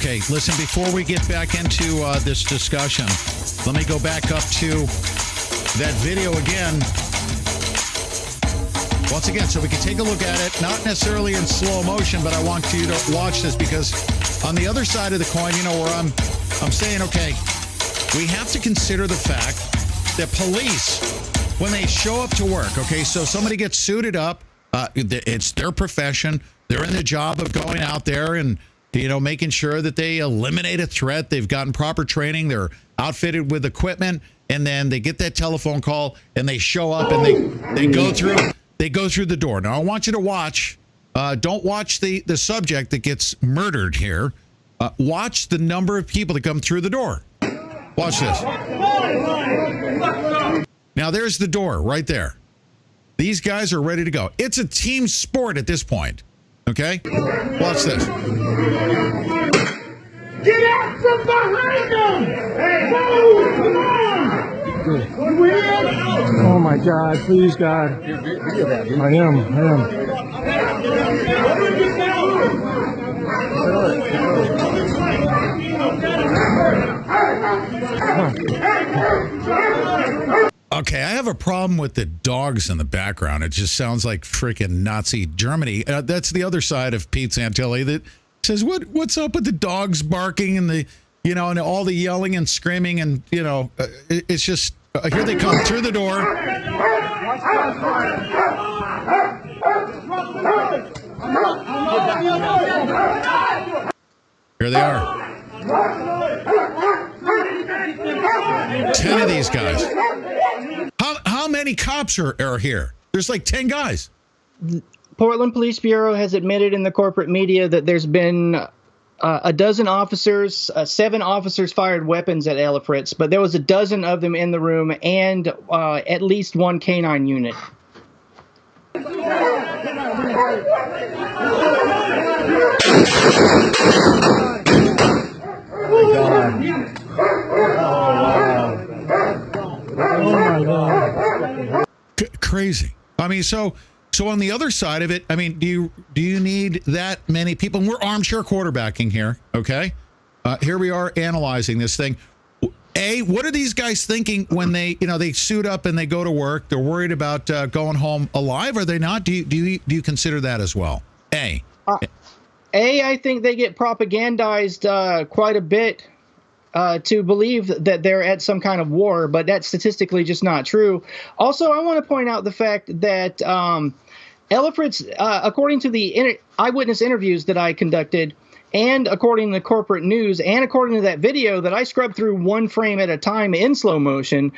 Okay, listen, before we get back into this discussion, let me go back up to that video again. Once again, so we can take a look at it, not necessarily in slow motion, but I want you to watch this because on the other side of the coin, where I'm saying, okay, we have to consider the fact that police, when they show up to work, okay, so somebody gets suited up, it's their profession, they're in the job of going out there and, making sure that they eliminate a threat, they've gotten proper training, they're outfitted with equipment, and then they get that telephone call and they show up and they go through the door. Now, I want you to watch. Don't watch the subject that gets murdered here. Watch the number of people that come through the door. Watch this. Now, there's the door right there. These guys are ready to go. It's a team sport at this point. Okay? Watch this. Get out from behind them! Hey, move! Come on! Oh my God, please God. I am. Okay, I have a problem with the dogs in the background. It just sounds like freaking Nazi Germany. That's the other side of Pete Santilli that says, what's up with the dogs barking and the, and all the yelling and screaming and, it's just, here they come through the door. Here they are. 10 of these guys. How many cops are here? There's like 10 guys. Portland Police Bureau has admitted in the corporate media that there's been a dozen officers, 7 officers fired weapons at Ella Fritz, but there was a dozen of them in the room and at least one canine unit. Crazy. I mean, so on the other side of it, I mean, do you need that many people? And we're armchair quarterbacking here, okay? Here we are analyzing this thing. What are these guys thinking when they suit up and they go to work? They're worried about going home alive. Are they not? Do you consider that as well? I think they get propagandized quite a bit to believe that they're at some kind of war, but that's statistically just not true. Also, I want to point out the fact that Ella Fritz, according to the eyewitness interviews that I conducted, and according to the corporate news, and according to that video that I scrubbed through one frame at a time in slow motion,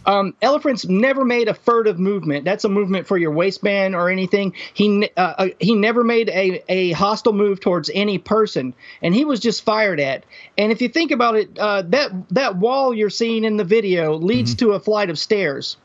Ella Fritz never made a furtive movement. That's a movement for your waistband or anything. He never made a hostile move towards any person, and he was just fired at. And if you think about it, that wall you're seeing in the video leads to a flight of stairs.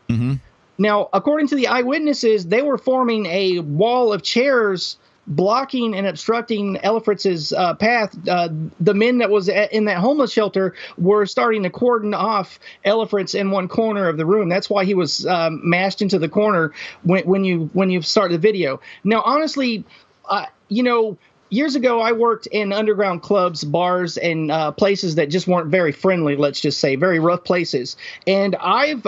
Now, according to the eyewitnesses, they were forming a wall of chairs blocking and obstructing Ella Fritz's path. The men that was in that homeless shelter were starting to cordon off Ella Fritz in one corner of the room. That's why he was mashed into the corner when you start the video. Now, honestly, years ago, I worked in underground clubs, bars, and places that just weren't very friendly, let's just say, very rough places. And I've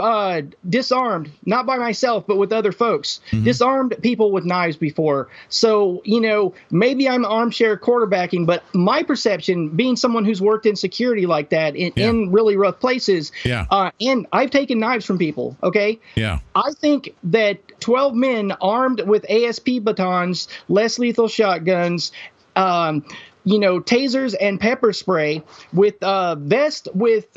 disarmed, not by myself, but with other folks, disarmed people with knives before. So, maybe I'm armchair quarterbacking, but my perception, being someone who's worked in security like that in really rough places, and I've taken knives from people, okay? Yeah. I think that 12 men armed with ASP batons, less lethal shotguns, tasers and pepper spray with vest with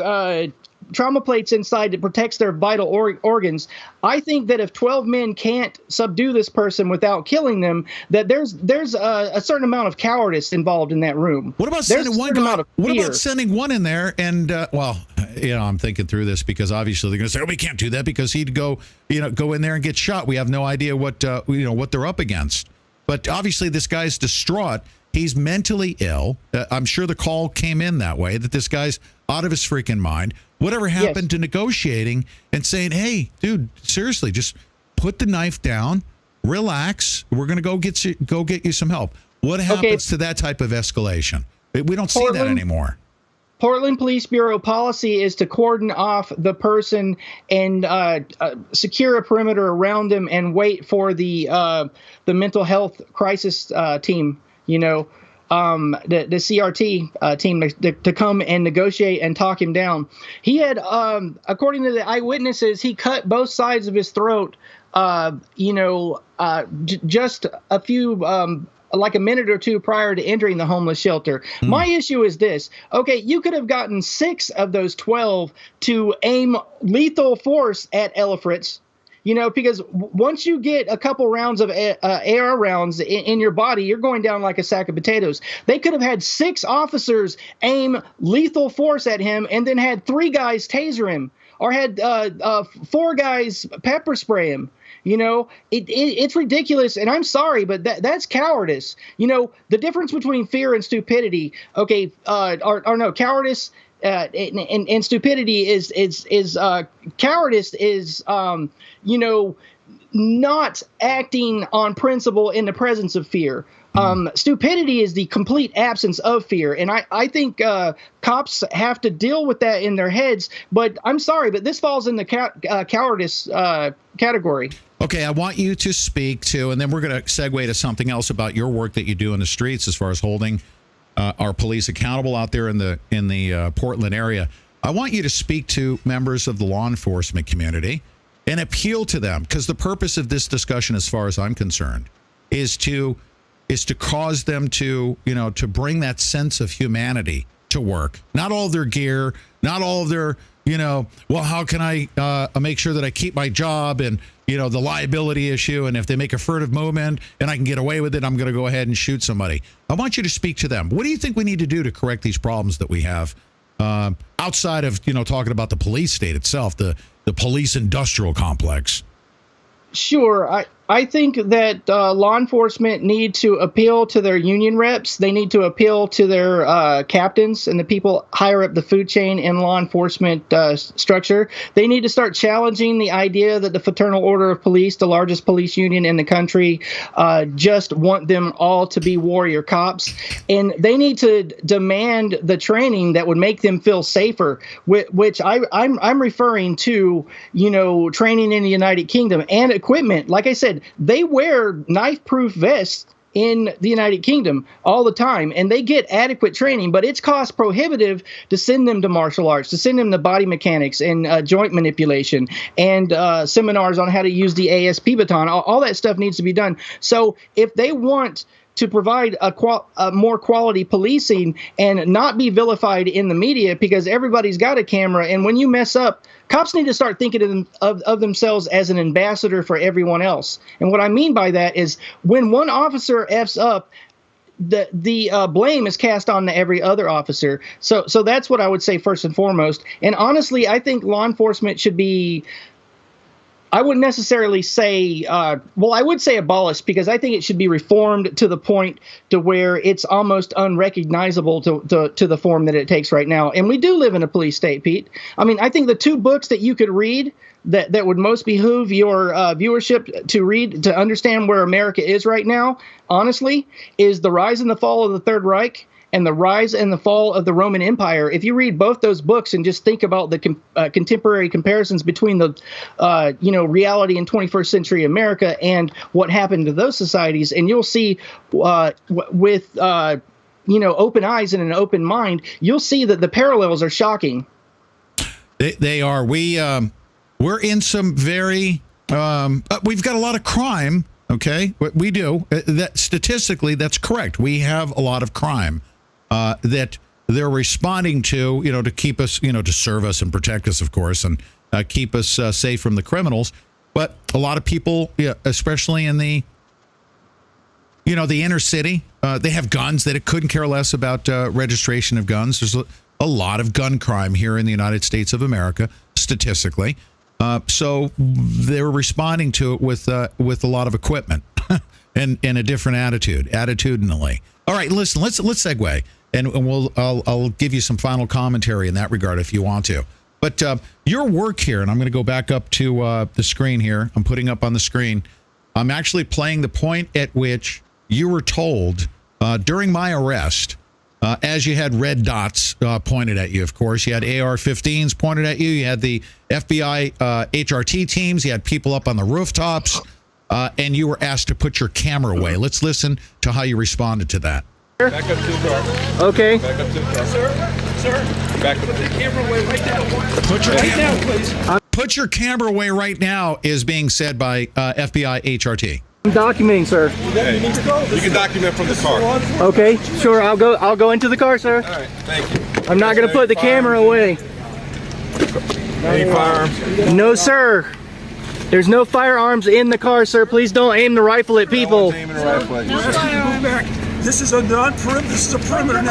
trauma plates inside that protects their vital organs. I think that if 12 men can't subdue this person without killing them, that there's a certain amount of cowardice involved in that room. What about sending one guy? What about sending one in there? And I'm thinking through this because obviously they're going to say, "Oh, we can't do that because he'd go in there and get shot." We have no idea what they're up against. But obviously, this guy's distraught. He's mentally ill. I'm sure the call came in that way, that this guy's out of his freaking mind. Whatever happened to negotiating and saying, "Hey, dude, seriously, just put the knife down, relax. We're going to go get you some help." What happens to that type of escalation? We don't see that anymore. Portland Police Bureau policy is to cordon off the person and secure a perimeter around them and wait for the mental health crisis team, the CRT team to come and negotiate and talk him down. He had, according to the eyewitnesses, he cut both sides of his throat, just a few like a minute or two prior to entering the homeless shelter. My issue is this. Okay, you could have gotten 6 of those 12 to aim lethal force at Ella Fritz, because once you get a couple rounds of AR rounds in your body, you're going down like a sack of potatoes. They could have had 6 officers aim lethal force at him and then had 3 guys taser him, or had 4 guys pepper spray him. It's ridiculous, and I'm sorry, but that's cowardice. The difference between fear and stupidity. Okay, cowardice and stupidity is cowardice is not acting on principle in the presence of fear. Stupidity is the complete absence of fear. And I think cops have to deal with that in their heads. But I'm sorry, but this falls in the cowardice category. Okay, I want you to speak to, and then we're going to segue to something else about your work that you do in the streets as far as holding our police accountable out there in the Portland area. I want you to speak to members of the law enforcement community and appeal to them, because the purpose of this discussion, as far as I'm concerned, is to cause them to bring that sense of humanity to work. Not all of their gear, not all of their, well, how can I make sure that I keep my job, and, the liability issue, and if they make a furtive movement and I can get away with it, I'm going to go ahead and shoot somebody. I want you to speak to them. What do you think we need to do to correct these problems that we have outside of, talking about the police state itself, the police industrial complex? Sure. I think that law enforcement need to appeal to their union reps. They need to appeal to their captains and the people higher up the food chain in law enforcement structure. They need to start challenging the idea that the Fraternal Order of Police, the largest police union in the country, just want them all to be warrior cops. And they need to demand the training that would make them feel safer, which I'm referring to, training in the United Kingdom and equipment. Like I said, they wear knife-proof vests in the United Kingdom all the time, and they get adequate training, but it's cost prohibitive to send them to martial arts, to send them to body mechanics and joint manipulation and seminars on how to use the ASP baton. All that stuff needs to be done. So if they want to provide a more quality policing and not be vilified in the media, because everybody's got a camera, and when you mess up, cops need to start thinking of themselves as an ambassador for everyone else. And what I mean by that is when one officer F's up, the blame is cast on to every other officer. So that's what I would say first and foremost. And honestly, I think law enforcement should be, I wouldn't necessarily say, I would say abolished, because I think it should be reformed to the point to where it's almost unrecognizable to the form that it takes right now. And we do live in a police state, Pete. I mean, I think the 2 books that you could read that would most behoove your viewership to read to understand where America is right now, honestly, is The Rise and the Fall of the Third Reich and The Rise and the Fall of the Roman Empire. If you read both those books and just think about the contemporary comparisons between the, reality in 21st century America and what happened to those societies, and you'll see with open eyes and an open mind, you'll see that the parallels are shocking. They are. We're in some very, we've got a lot of crime. Okay, we do. That statistically, that's correct. We have a lot of crime that they're responding to, to keep us, to serve us and protect us, of course, and keep us safe from the criminals. But a lot of people, especially in the, the inner city, they have guns. They couldn't care less about registration of guns. There's a lot of gun crime here in the United States of America, statistically. So they're responding to it with a lot of equipment and a different attitudinally. All right, listen, let's segue, and I'll give you some final commentary in that regard if you want to. But your work here, and I'm going to go back up to the screen here. I'm putting up on the screen. I'm actually playing the point at which you were told during my arrest as you had red dots pointed at you, of course. You had AR-15s pointed at you. You had the FBI HRT teams. You had people up on the rooftops. And you were asked to put your camera away. Let's listen to how you responded to that. Back up to the car. Okay. Back up to the car. Sir. Back up to the camera away right now. Put your camera away right now is being said by FBI HRT. I'm documenting, sir. Hey, you can document from the car. Okay, sure. I'll go into the car, sir. All right, thank you. I'm not going to put the camera away. Any firearms? No, sir. There's no firearms in the car, sir. Please don't aim the rifle at people. Aiming the rifle at you. This is a non-perimeter. This is a perimeter. Do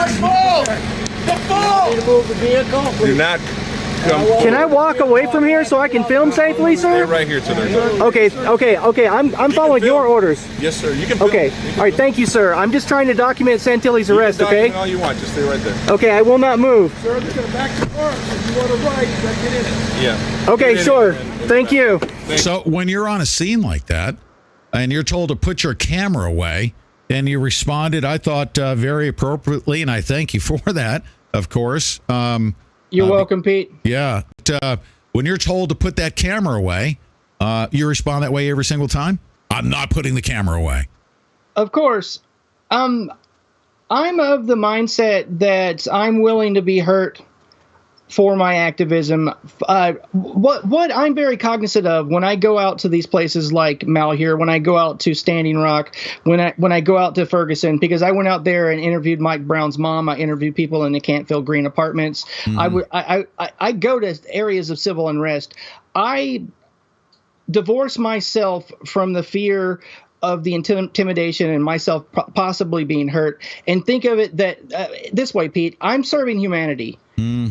not come. Can I walk away from here so I can film safely, Stay sir? right here till there's Okay. I'm following your orders. Yes, sir. You can. Okay. All right. Thank you, sir. I'm just trying to document Santilli's arrest. Okay. All you want. Just stay right there. Okay. I will not move. Sir, they're going to back the car. If you want to ride, you got to get in it. Yeah. Okay. Get in Sure. it, man. Thank you. So when you're on a scene like that and you're told to put your camera away and you responded, I thought very appropriately, and I thank you for that, of course. You're welcome, Pete. Yeah. When you're told to put that camera away, you respond that way every single time? I'm not putting the camera away. Of course. I'm of the mindset that I'm willing to be hurt for my activism. What I'm very cognizant of when I go out to these places like Malheur, when I go out to Standing Rock, when I go out to Ferguson, because I went out there and interviewed Mike Brown's mom. I interviewed people in the Canfield Green apartments. I go to areas of civil unrest. I divorce myself from the fear of the intimidation and myself possibly being hurt, and think of it that this way, Pete. I'm serving humanity.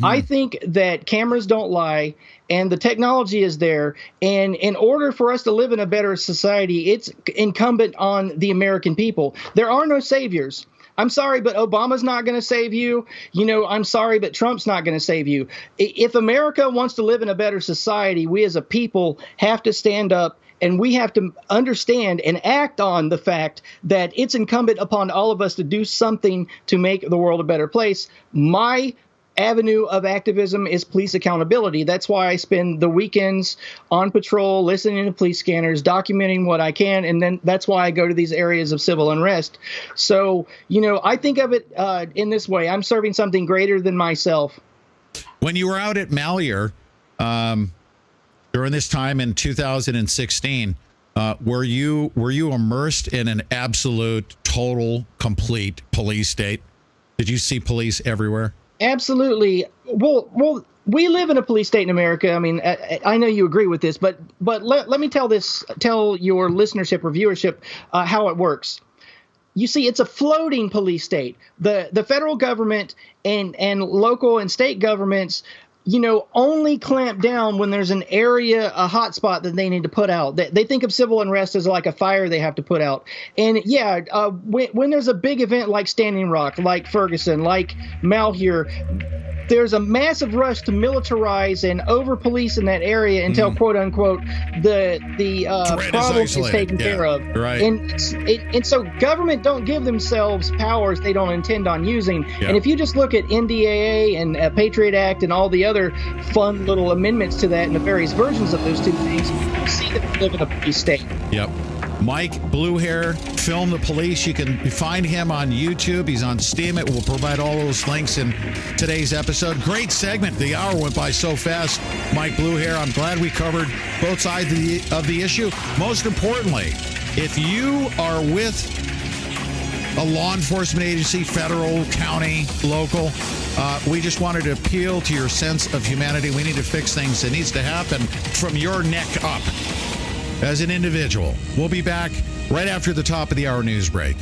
I think that cameras don't lie, and the technology is there. And in order for us to live in a better society, it's incumbent on the American people. There are no saviors. I'm sorry, but Obama's not going to save you. I'm sorry, but Trump's not going to save you. If America wants to live in a better society, we as a people have to stand up, and we have to understand and act on the fact that it's incumbent upon all of us to do something to make the world a better place. My avenue of activism is police accountability. That's why I spend the weekends on patrol, listening to police scanners, documenting what I can, and then that's why I go to these areas of civil unrest. So, I think of it in this way. I'm serving something greater than myself. When you were out at Malheur during this time in 2016, were you immersed in an absolute, total, complete police state? Did you see police everywhere? Absolutely. Well, we live in a police state in America. I mean, I know you agree with this, but let me tell your listenership or viewership how it works. You see, it's a floating police state. The federal government and local and state governments, only clamp down when there's an area, a hot spot that they need to put out. They think of civil unrest as like a fire they have to put out. And yeah, when there's a big event like Standing Rock, like Ferguson, like Malheur, there's a massive rush to militarize and over-police in that area until, quote unquote, the problem is taken care of. Right. And so government don't give themselves powers they don't intend on using. Yeah. And if you just look at NDAA and Patriot Act and all the other fun little amendments to that and the various versions of those two things, you see that we live in a police state. Yep. Mike BlueHair, Film the Police. You can find him on YouTube. He's on steemit. We'll provide all those links in today's episode. Great segment. The hour went by so fast. Mike BlueHair, I'm glad we covered both sides of the issue. Most importantly, if you are with a law enforcement agency, federal, county, local, we just wanted to appeal to your sense of humanity. We need to fix things. It needs to happen from your neck up as an individual. We'll be back right after the top of the hour news break.